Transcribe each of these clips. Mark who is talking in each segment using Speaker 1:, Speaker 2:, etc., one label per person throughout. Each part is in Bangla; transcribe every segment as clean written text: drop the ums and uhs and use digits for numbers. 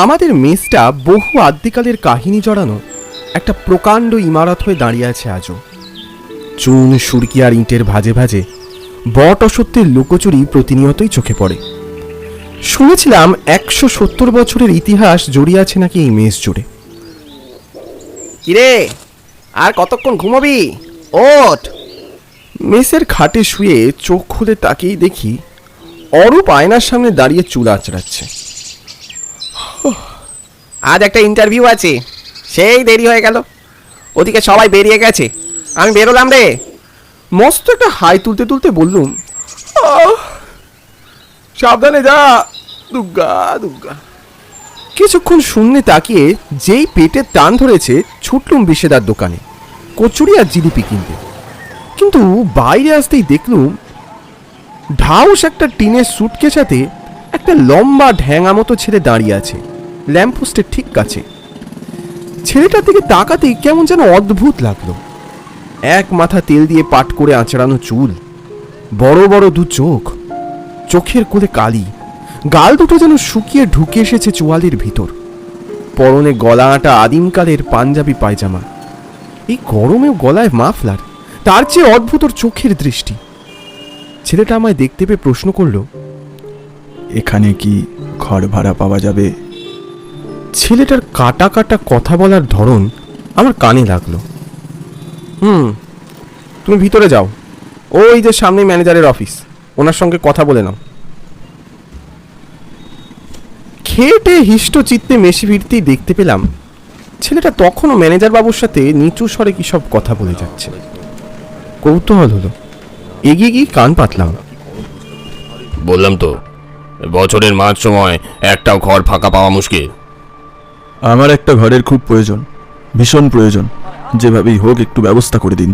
Speaker 1: আমাদের মেসটা বহু আদ্যিকালের কাহিনী জড়ানো একটা প্রকাণ্ড ইমারত হয়ে দাঁড়িয়ে আছে আজও। চুন সুরকি আর ইঁটের ভাজে ভাজে বট অসত্যের লুকোচুরি প্রতিনিয়তই চোখে পড়ে। শুনেছিলাম 170 বছরের ইতিহাস জড়িয়ে আছে নাকি এই মেস জুড়ে।
Speaker 2: কিরে, আর কতক্ষণ ঘুমাবি? ওঠ।
Speaker 1: মেসের খাটে শুয়ে চোখ খুলে তাকিয়ে দেখি অরূপ আয়নার সামনে দাঁড়িয়ে চুল আঁচড়াচ্ছে।
Speaker 2: আজ একটা ইন্টারভিউ আছে, সেই দেরি হয়ে গেল। ওদিকে সবাই বেরিয়ে গেছে, আমি বেরোলাম রে।
Speaker 1: মস্ত একটা হাই তুলতে তুলতে বললুম, সাবধানে যা, দুর্গা দুর্গা। কিছুক্ষণ শূন্যে তাকিয়ে যেই পেটের টান ধরেছে ছুটলুম বিশেদার দোকানে কচুরি আর জিলিপি কিনতে। কিন্তু বাইরে আসতেই দেখলুম ঢাউস একটা টিনের সুটকেসাতে একটা লম্বা ঢ্যাঙা মতো ছেলে দাঁড়িয়ে আছে ল্যাম্পপোস্টের ঠিক কাছে। ছেলেটার দিকে তাকাতেই কেমন যেন অদ্ভুত লাগলো। এক মাথা তেল দিয়ে পাট করে আঁচড়ানো চুল, বড় বড় দু চোখ, চোখের কোলে কালি, গাল দুটো যেন শুকিয়ে ঢুকে এসেছে চোয়ালের ভিতর। পরনে গলা আঁটা আদিমকালের পাঞ্জাবি পায়জামা, এই গরমেও গলায় মাফলার। তার চেয়ে অদ্ভুত ওর চোখের দৃষ্টি। ছেলেটা আমায় দেখতে পেয়ে প্রশ্ন করলো,
Speaker 3: এখানে কি ঘর ভাড়া পাওয়া যাবে?
Speaker 1: ছেলেটার কাটা কাটা কথা বলার ধরন আমার কানে লাগলো। তুমি ভিতরে যাও, ওই যে সামনে ম্যানেজারের অফিস, ওনার সঙ্গে কথা বলে নাও। খেটে হিষ্ট চিত্তে মেশে ফিরতেই দেখতে পেলাম ছেলেটা তখনও ম্যানেজার বাবুর সাথে নিচু স্বরে কি সব কথা বলে যাচ্ছে। কৌতূহল হলো, এগিয়ে গিয়ে কান পাতলাম।
Speaker 4: বললাম তো, বছরের মাঝ সময় একটাও ঘর ফাঁকা পাওয়া মুশকিল।
Speaker 3: আমার একটা ঘরের খুব প্রয়োজন, ভীষণ প্রয়োজন। যেভাবেই হোক একটু ব্যবস্থা করে দিন।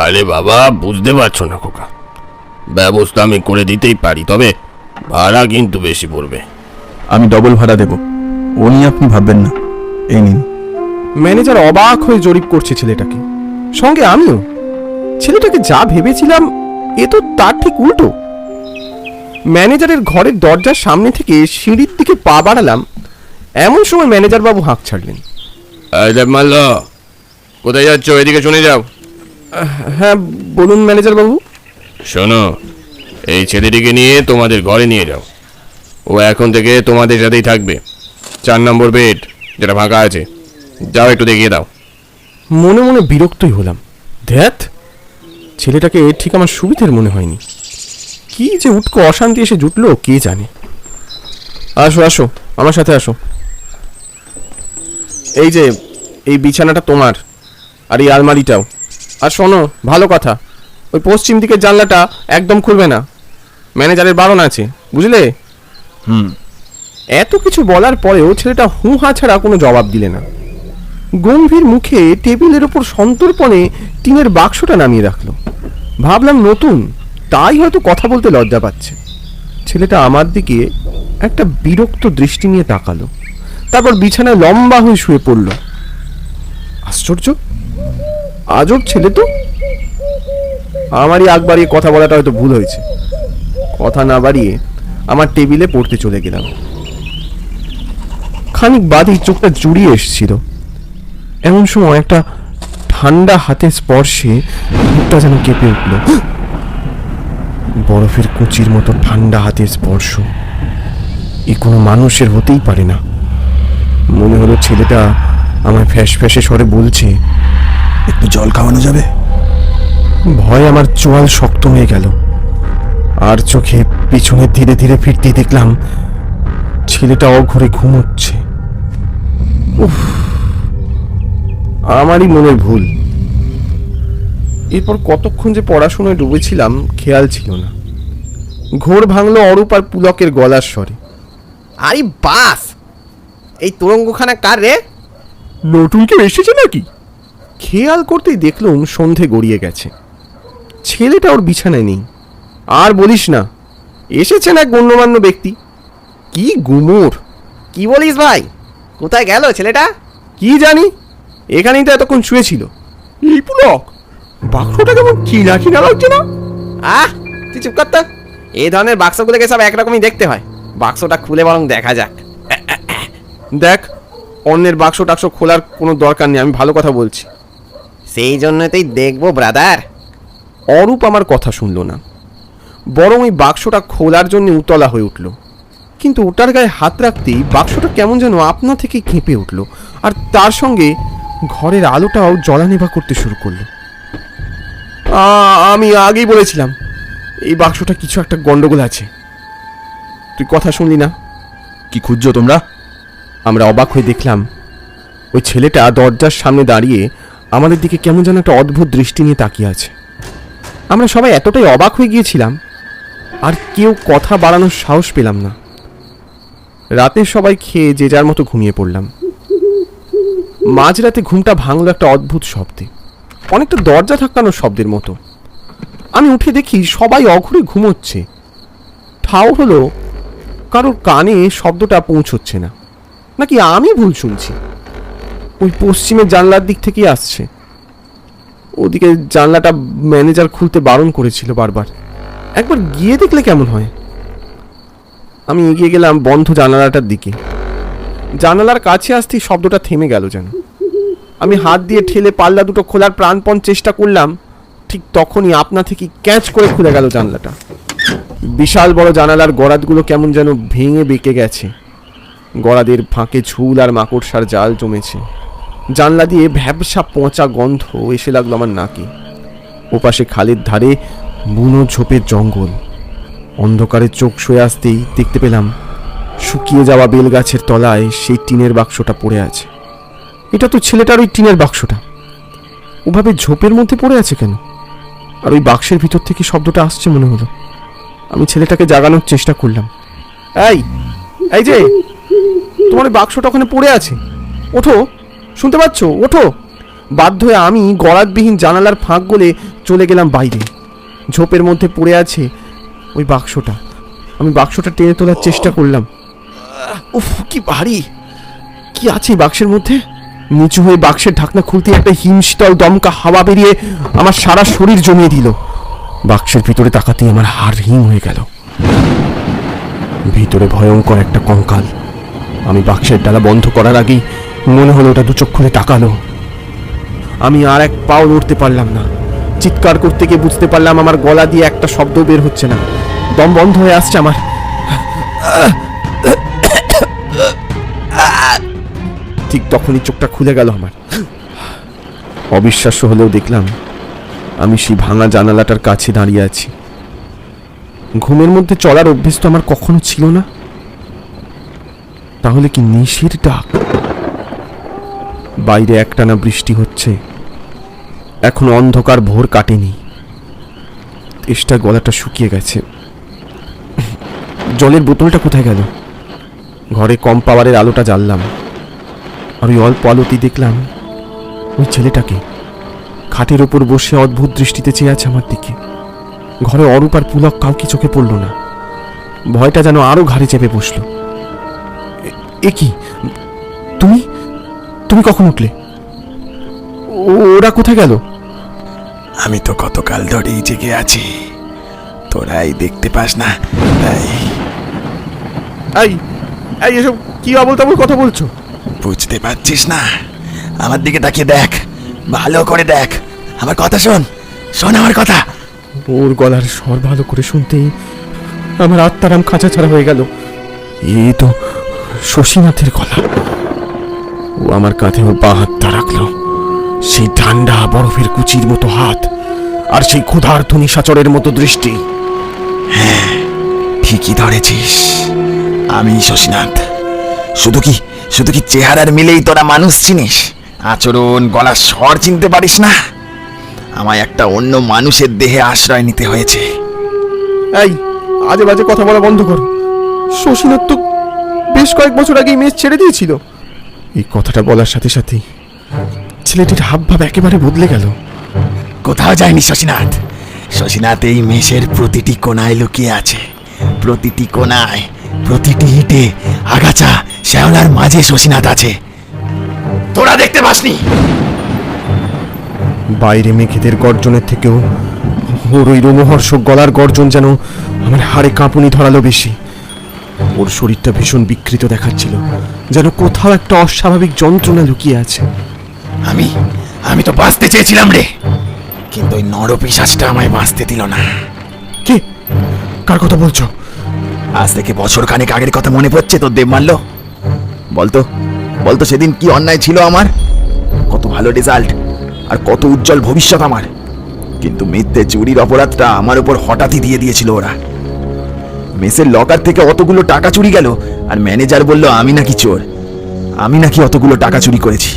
Speaker 4: আরে বাবা, বুঝতে পারছো না খোকা, ব্যবস্থা আমি করে দিতেই পারি, তবে ভাড়া কিন্তু বেশি পড়বে।
Speaker 3: আমি ডবল ভাড়া দেব, ও নিয়ে আপনি ভাববেন না। এই নিন।
Speaker 1: ম্যানেজার অবাক হয়ে জরিপ করছে ছেলেটাকে, সঙ্গে আমিও। ছেলেটাকে যা ভেবেছিলাম এ তো তার ঠিক উল্টো। ম্যানেজারের ঘরের দরজার সামনে থেকে সিঁড়ির দিকে পা বাড়ালাম, এমন সময় ম্যানেজার বাবু হাঁক ছাড়লেন।
Speaker 4: মাল্ল, কোথায় যাচ্ছ? এদিকে শুনে যাও।
Speaker 1: হ্যাঁ বলুন ম্যানেজার বাবু।
Speaker 4: শোনো, এই ছেলেটিকে নিয়ে তোমাদের ঘরে নিয়ে যাও। ও এখন থেকে তোমাদের সাথেই থাকবে। 4 নম্বর বেড যেটা ফাঁকা আছে, যাও একটু দেখিয়ে দাও।
Speaker 1: মনে মনে বিরক্তই হলাম। ধ্যাত, ছেলেটাকে ঠিক আমার সুবিধের মনে হয়নি। কি যে উটকো অশান্তি এসে জুটলো কে জানে। আসো আসো, আমার সাথে আসো। এই যে এই বিছানাটা তোমার, আর এই আলমারিটাও। আর শোনো, ভালো কথা, ওই পশ্চিম দিকের জানলাটা একদম খুলবে না, ম্যানেজারের বারণ আছে, বুঝলে? এত কিছু বলার পরেও ছেলেটা হু হা ছাড়া কোনো জবাব দিলে না। গম্ভীর মুখে টেবিলের ওপর সন্তর্পণে টিনের বাক্সটা নামিয়ে রাখলো। ভাবলাম নতুন, তাই হয়তো কথা বলতে লজ্জা পাচ্ছে। ছেলেটা আমার দিকে একটা বিরক্ত দৃষ্টি নিয়ে তাকালো, তারপর বিছানায় লম্বা হয়ে শুয়ে পড়ল। আশ্চর্য, আজব ছেলে তো। আমারই আগ বাড়িয়ে কথা বলাটা হয়তো ভুল হয়েছে। কথা না বাড়িয়ে আমার টেবিলে পড়তে চলে গেলাম। খানিক বাদেই চোখটা জুড়িয়ে এসেছিল। এমন সময় একটা ঠান্ডা হাতের স্পর্শে মুখটা যেন কেঁপে উঠল। বরফের কুচির মতো ঠান্ডা হাতের স্পর্শ, এ কোনো মানুষের হতেই পারে না। মনে হলো ছেলেটা আমায় ফ্যাস ফ্যাসে স্বরে বলছে,
Speaker 3: একটু জল খাওয়ানো যাবে?
Speaker 1: ভয় আমার চোয়াল শক্ত হয়ে গেল। আর চোখে পিছনে ধীরে ধীরে ফিরতেই দেখলাম ছেলেটা অঘরে ঘুমোচ্ছে। উফ, আমারই মনের ভুল। এরপর কতক্ষণ যে পড়াশোনায় ডুবেছিলাম খেয়াল ছিল না। ঘোর ভাঙলো অরূপ আর পুলকের গলার স্বরে।
Speaker 2: আরে বাস, এই তোরঙ্গখানা কার রে?
Speaker 1: নতুন কেউ এসেছে নাকি? খেয়াল করতেই দেখলুম সন্ধে গড়িয়ে গেছে। ছেলেটা ওর বিছানায় নেই। আর বলিস না, এসেছেন এক গণ্যমান্য ব্যক্তি। কি গুমোর!
Speaker 2: কি বলিস ভাই, কোথায় গেল ছেলেটা?
Speaker 1: কি জানি, এখানেই তো এতক্ষণ শুয়েছিল। এই পুলক, বাক্সটা কেমন চিনা চিনা লাগছে না?
Speaker 2: তুই চুপ কর তো। এই ধরনের বাক্সগুলোকে সব একরকমই দেখতে হয়। বাক্সটা খুলে বরং দেখা যাক।
Speaker 1: দেখ, অন্যের বাক্স টাক্স খোলার কোনো দরকার নেই, আমি ভালো কথা বলছি।
Speaker 2: সেই জন্যতেই দেখবো ব্রাদার।
Speaker 1: অরূপ আমার কথা শুনল না, বরং ওই বাক্সটা খোলার জন্য উতলা হয়ে উঠল। কিন্তু ওটার গায়ে হাত রাখতেই বাক্সটা কেমন যেন আপনা থেকে কেঁপে উঠল, আর তার সঙ্গে ঘরের আলোটাও জ্বলানেভা করতে শুরু করলো। আমি আগেই বলেছিলাম এই বাক্সটা কিছু একটা গন্ডগোল আছে। তুই কথা শুনলি না?
Speaker 3: কি খুঁজছো তোমরা?
Speaker 1: আমরা অবাক হয়ে দেখলাম ওই ছেলেটা দরজার সামনে দাঁড়িয়ে আমাদের দিকে কেমন যেন একটা অদ্ভুত দৃষ্টি নিয়ে তাকিয়ে আছে। আমরা সবাই এতটাই অবাক হয়ে গিয়েছিলাম, আর কেউ কথা বাড়ানোর সাহস পেলাম না। রাতে সবাই খেয়ে যে যার মতো ঘুমিয়ে পড়লাম। মাঝরাতে ঘুমটা ভাঙলো একটা অদ্ভুত শব্দে, অনেকটা দরজা ধাক্কানোর শব্দের মতো। আমি উঠে দেখি সবাই অঘরে ঘুমোচ্ছে। ঠাউর হলো কারোর কানে শব্দটা পৌঁছচ্ছে না, নাকি আমি ভুল শুনছি। ওই পশ্চিমের জানলার দিক থেকেই আসছে। ওদিকে জানলাটা ম্যানেজার খুলতে বারণ করেছিল বারবার। একবার গিয়ে দেখলে কেমন হয়। আমি এগিয়ে গেলাম বন্ধ জানালাটার দিকে। জানালার কাছে আসতেই শব্দটা থেমে গেল যেন। আমি হাত দিয়ে ঠেলে পাল্লা দুটো খোলার প্রাণপণ চেষ্টা করলাম, ঠিক তখনই আপনা থেকে ক্যাচ করে খুলে গেল জানলাটা। বিশাল বড় জানালার গরাদগুলো কেমন যেন ভেঙে বেঁকে গেছে। গরাদের ফাঁকে ঝুল আর মাকড়সার জাল জমেছে। জানলা দিয়ে ভ্যাবসা পচা গন্ধ এসে লাগলো আমার নাকে। ওপাশে খালের ধারে বুনো ঝোপের জঙ্গল। অন্ধকারে চোখ শুয়ে আসতেই দেখতে পেলাম শুকিয়ে যাওয়া বেলগাছের তলায় সেই টিনের বাক্সটা পড়ে আছে। এটা তো ছেলেটার ওই টিনের বাক্সটা। ওভাবে ঝোপের মধ্যে পড়ে আছে কেন? আর ওই বাক্সের ভিতর থেকে শব্দটা আসছে মনে হলো। আমি ছেলেটাকে জাগানোর চেষ্টা করলাম। এই এই যে, তোমার ওই বাক্সটা ওখানে পড়ে আছে, ওঠো, শুনতে পাচ্ছ? ওঠো। বাধ্য হয়ে আমি গরাদবিহীন জানালার ফাঁক গলে চলে গেলাম বাইরে। ঝোপের মধ্যে পড়ে আছে ওই বাক্সটা। আমি বাক্সটা টেনে তোলার চেষ্টা করলাম। উফ, কি ভারী! কি আছে এই বাক্সের মধ্যে? নিচু হয়ে বাক্সের ঢাকনা খুলতে একটা হিমশীতল দমকা হাওয়া বেরিয়ে আমার সারা শরীর জমিয়ে দিল। বাক্সের ভিতরে তাকাতেই আমার হাড় হিম হয়ে গেল। ভিতরে ভয়ঙ্কর একটা কঙ্কাল। আমি বাক্সের ডালা বন্ধ করার আগেই মনে হলো ওটা দু চোখ খুলে তাকালো। আমি আর এক পাও নড়তে পারলাম না। চিৎকার করতে গিয়ে বুঝতে পারলাম আমার গলা দিয়ে একটা শব্দ বের হচ্ছে না, দম বন্ধ হয়ে আসছে আমার। ঠিক তখনই চোখটা খুলে গেল আমার। অবিশ্বাস্য হলেও দেখলাম আমি সেই ভাঙা জানালাটার কাছে দাঁড়িয়ে আছি। ঘুমের মধ্যে চলার অভ্যেস তো আমার কখনো ছিল না। তাহলে কি নিশির ডাক? বাইরে একটানা বৃষ্টি হচ্ছে, এখন অন্ধকার ভোর কাটেনি। তেষ্টা গলাটা শুকিয়ে গেছে। জলের বোতলটা কোথায় গেল? ঘরে কম পাওয়ারের আলোটা জ্বাললাম, আর ওই অল্প আলোতেই দেখলাম ওই ছেলেটাকে খাটের ওপর বসে অদ্ভুত দৃষ্টিতে চেয়ে আছে আমার দিকে। ঘরে অরূপ আর পুলক কাউকে চোখে পড়ল না। ভয়টা যেন আরো ঘাড়ে চেপে বসলো। এ কি? তুমি তুমি কখন উঠলে? ওরা কোথায় গেল?
Speaker 5: আমি তো গতকাল ধরেই জেগে আছি, তোরাই দেখতে পাস না তাই।
Speaker 1: এই এই এসব কি আবল তাবল কথা বলছো?
Speaker 5: বুঝতে পারছিস না? আমার দিকে তাকিয়ে দেখ, ভালো করে দেখ, আমার কথা শোন, শোন আমার কথা।
Speaker 1: ওর গলার স্বর ভালো করে শুনতেই আমার আত্মারাম খাঁচা ছাড়া হয়ে গেল। এ তো শশীনাথের গলা। ও আমার কাঁধে ওর বাঁ হাতটা রাখলো, সেই ঠান্ডা বরফের কুচির মতো হাত, আর সেই ক্ষুধার্ত নিশাচরের মতো দৃষ্টি।
Speaker 5: হ্যাঁ, ঠিকই ধরেছিস, আমি শশীনাথ। শুধু কি চেহারার মিলেই তোরা মানুষ চিনিস? আচরণ, গলার স্বর চিনতে পারিস না? আমায় একটা অন্য মানুষের দেহে আশ্রয় নিতে হয়েছে।
Speaker 1: এই আজে বাজে কথা বলা বন্ধ করো। শশীনাথ তো বেশ কয়েক বছর আগেই মেস ছেড়ে দিয়েছিল। এই কথাটা বলার সাথে সাথেই ছেলেটির হাবভাব একেবারে বদলে গেল।
Speaker 5: কোথাও যায়নি শশীনাথ। শশীনাথ এই মেষের প্রতিটি কোণায় লুকিয়ে আছে, প্রতিটি কোণায়, প্রতিটি ইটে, আগাছা, শ্যাওলার মাঝে শশীনাথ আছে। তোরা দেখতে পাসনি?
Speaker 1: বাইরে মেঘেদের গর্জনের থেকেও ওর ওই রোমহর্ষক গলার গর্জন যেন আমার হাড়ে কাঁপুনি ধরালো বেশি। ওর শরীরটা ভীষণ বিকৃত দেখাচ্ছিল, যেন কোথাও একটা অস্বাভাবিক যন্ত্রণা লুকিয়ে আছে।
Speaker 5: আমি তো বাঁচতে চেয়েছিলাম রে, কিন্তু ওই নরপিশাচটা আমায় বাঁচতে দিল না।
Speaker 1: কে? কার কথা বলছো?
Speaker 5: আজ থেকে বছর খানেক আগের কথা মনে পড়ছে তোর দেবমাল্য? বলতো সেদিন কি অন্যায় ছিল আমার, কত ভালো রেজাল্ট আর কত উজ্জ্বল ভবিষ্যৎ আমার, কিন্তু মিথ্যে চুরির অপরাধটা আমার উপর হঠাৎই দিয়ে দিয়েছিল ওরা। মেসের লকার থেকে অতগুলো টাকা চুরি গেল, আর ম্যানেজার বলল আমি নাকি চোর, আমি নাকি অতগুলো টাকা চুরি করেছি।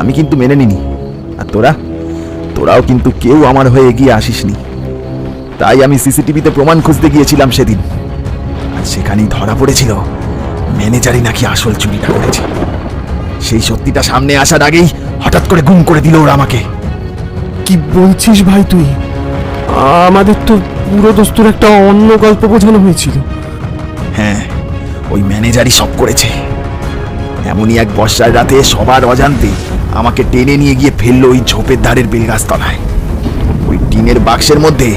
Speaker 5: আমি কিন্তু মেনে নিনি, আর তোরাও কিন্তু কেউ আমার হয়ে এগিয়ে আসিসনি। তাই আমি সিসিটিভিতে প্রমাণ খুঁজতে গিয়েছিলাম সেদিন, আর সেখানেই ধরা পড়েছিল ম্যানেজারই নাকি আসল চুরিটা করেছে। সেই সত্যিটা সামনে আসার আগেই হঠাৎ করে গুম করে দিল ওরা আমাকে।
Speaker 1: কি বলছিস ভাই তুই? আমাদের তো পুরো দোস্তুর একটা অন্য গল্প বোঝানো হয়েছিল।
Speaker 5: হ্যাঁ, ওই ম্যানেজারই সব করেছে। এমনই এক বর্ষার রাতে সবার অজান্তে আমাকে টেনে নিয়ে গিয়ে ফেললো ওই ঝোপের ধারের বেলগাছ তলায়। ওই টিনের বাক্সের মধ্যে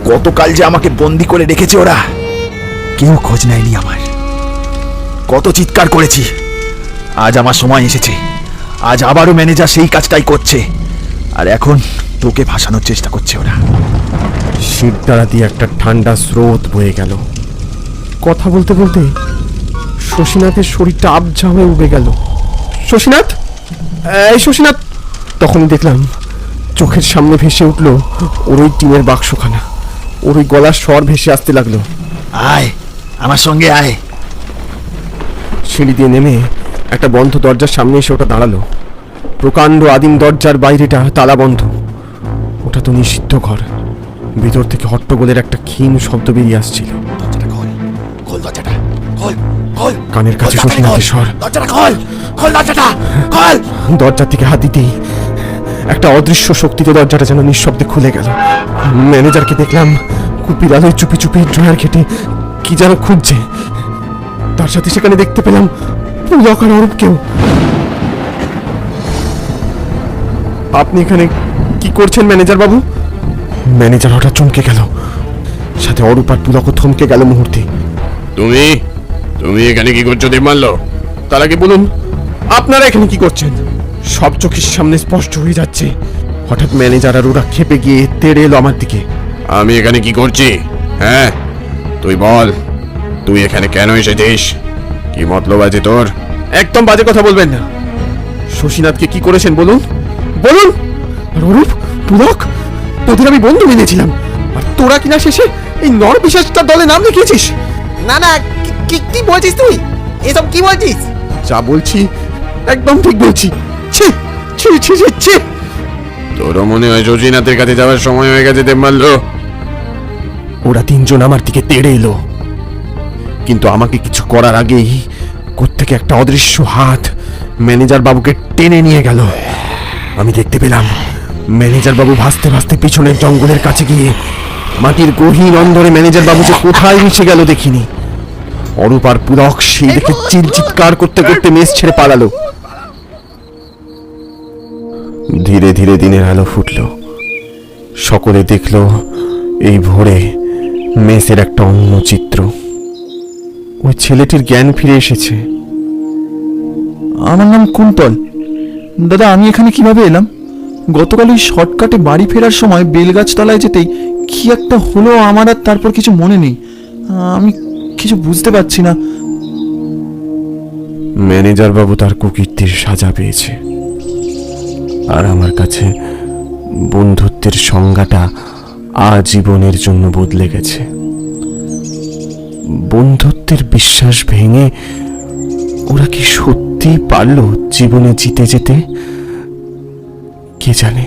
Speaker 5: কতকাল যে আমাকে বন্দি করে রেখেছে ওরা, কেউ খোঁজ নেয়নি আমার। কত চিৎকার করেছি। আজ আমার সময় এসেছে, আজ আবারও ম্যানেজার সেই কাজটাই করছে, আর এখন তোকে ভাসানোর চেষ্টা করছে ওরা।
Speaker 1: শিরদাঁড়া দিয়ে একটা ঠান্ডা স্রোত বয়ে গেল। কথা বলতে বলতে শশীনাথের শরীরটা আবঝা হয়ে উঠে গেল। শশীনাথ, এই শশীনাথ! তখনই দেখলাম চোখের সামনে ভেসে উঠল ওর ওই টিনের বাক্সখানা। ওর ওই গলার স্বর ভেসে আসতে লাগলো,
Speaker 5: আয় আমার সঙ্গে আয়।
Speaker 1: সিঁড়ি দিয়ে নেমে একটা বন্ধ দরজার সামনে এসে ওটা দাঁড়ালো। প্রকাণ্ড আদিম দরজার বাইরেটা তালা বন্ধ। ওটা তো নিষিদ্ধ ঘর। ভিতর থেকে হট্টগোলের একটা ক্ষীণ শব্দ বেরিয়ে আসছিল।
Speaker 5: দরজাটা খোল, খোল দরজাটা, খোল, খোল।
Speaker 1: কানের কাছে শশীনাথের স্বর।
Speaker 5: দরজাটা খোল, খোল দরজাটা, খোল।
Speaker 1: দরজার থেকে হাত দিতেই একটা অদৃশ্য শক্তিতে দরজাটা যেন নিঃশব্দে খুলে গেল। ম্যানেজারকে দেখলাম কুপির আলোয় চুপি চুপি ড্রয়ার ঘেটে কি যেন খুঁজছে। তার সাথে সেখানে দেখতে পেলাম পুলক আর অরূপকেও। আপনি এখানে কি করছেন ম্যানেজার বাবু? ম্যানেজার হঠাৎ চমকে গেল, সাথে অরূপ আর পুলকও থমকে গেল মুহূর্তে।
Speaker 4: তুমি তুমি এখানে কি করছো দেবমাল্য?
Speaker 1: তার আগে বলুন, আপনারা এখানে কি করছেন? সব চোখের সামনে স্পষ্ট হয়ে যাচ্ছে। হঠাৎ ম্যানেজার আর ওরা খেপে গিয়ে তেড়ে এলো আমার দিকে।
Speaker 4: আমি এখানে কি করছি? হ্যাঁ, তুই বল, তুই এখানে কেন এসেছিস? কি মতলব আছে তোর?
Speaker 1: একদম বাজে কথা বলবেন না। শশীনাথকে কি করেছেন বলুন, বলুন। আর অরূপ, পুলক, তোদের আমি বন্ধু মেনেছিলাম, আর তোরা কিনা শেষে এই নরপিশাচটার দলে নাম লিখিয়েছিস।
Speaker 2: না না, কি বলছিস তুই? এসব কি বলছিস?
Speaker 1: যা বলছি একদম ঠিক বলছি। ছি ছি ছি ছি ছি।
Speaker 4: তোরও মনে হয় শশীনাথের কাছে যাওয়ার সময় হয়ে গেছে দেবমাল্য?
Speaker 1: ওরা তিনজন আমার দিকে তেড়ে এলো, কিন্তু আমাকে কিছু করার আগেই কোত্থেকে একটা অদৃশ্য হাত ম্যানেজার বাবুকে টেনে নিয়ে গেল। আমি দেখতে পেলাম ম্যানেজার বাবু ভাসতে ভাসতে পিছনের জঙ্গলের কাছে গিয়ে মাটির গহীন অন্ধরে ম্যানেজার বাবু যে কোথায় মিশে গেল দেখিনি। অরূপ আর পুলক সেই দেখে চিৎকার করতে করতে মেস ছেড়ে পালালো। ধীরে ধীরে দিনের আলো ফুটল। সকলে দেখল এই ভোরে মেসের একটা অন্য চিত্র। ওই ছেলেটির জ্ঞান ফিরে এসেছে।
Speaker 3: আমার নাম কুন্তল। দাদা, আমি এখানে কিভাবে এলাম? গতকাল ওই শর্টকাটে বাড়ি ফেরার সময় বেলগাছ তলায় যেতেই কি একটা হলো আমার, আর তারপর কিছু মনে নেই। আমি কিছু বুঝতে পারছি না।
Speaker 1: ম্যানেজার বাবু তার কুকীর্তির সাজা পেয়েছে, আর আমার কাছে বন্ধুত্বের সংজ্ঞাটা আজীবনের জন্য বদলে গেছে। বন্ধুত্বের বিশ্বাস ভেঙে ওরা কি সত্যি পারল জীবনে জিতে যেতে? কে জানে।